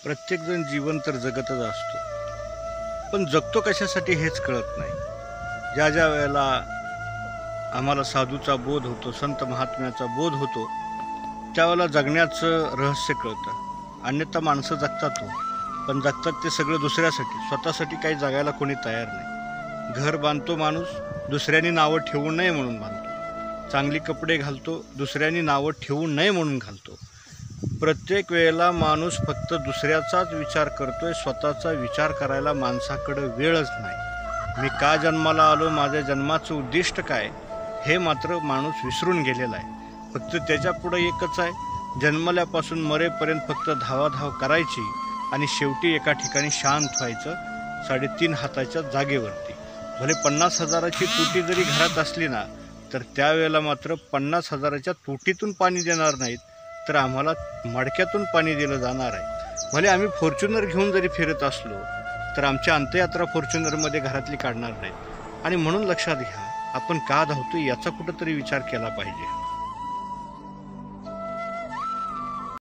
प्रत्येकजण जीवन तर जगतच असतो, पण जगतो कशासाठी हेच कळत नाही. ज्या ज्या वेळेला आम्हाला साधूचा बोध होतो, संत महात्म्याचा बोध होतो, त्यावेळेला जगण्याचं रहस्य कळतं. अन्यथा माणसं जगतात हो, पण जगतात ते सगळं दुसऱ्यासाठी, स्वतःसाठी काही जगायला कोणी तयार नाही. घर बांधतो माणूस दुसऱ्यांनी नावं ठेवू नये म्हणून बांधतो, चांगली कपडे घालतो दुसऱ्यांनी नावं ठेवू नये म्हणून घालतो. प्रत्येक वेळेला माणूस फक्त दुसऱ्याचाच विचार करतोय, स्वतःचा विचार करायला माणसाकडे वेळच नाही. मी का जन्माला आलो, माझ्या जन्माचं उद्दिष्ट काय, हे मात्र माणूस विसरून गेलेला आहे. फक्त त्याच्यापुढं एकच आहे, जन्मल्यापासून मरेपर्यंत फक्त धावाधाव करायची आणि शेवटी एका ठिकाणी शांत व्हायचं 3.5 हाताच्या जागेवरती. भले 50,000ची तुटी जरी घरात असली ना, तर त्यावेळेला मात्र 50,000च्या तुटीतून पाणी देणार नाहीत, तर आम्हाला मडक्यातून पाणी दिलं जाणार आहे. भले आम्ही फॉर्च्युनर घेऊन जरी फिरत असलो, तर आमची अंत्ययात्रा फॉर्च्युनरमध्ये घरातली काढणार नाहीत. आणि म्हणून लक्षात घ्या, आपण का धावतो याचा कुठंतरी विचार केला पाहिजे.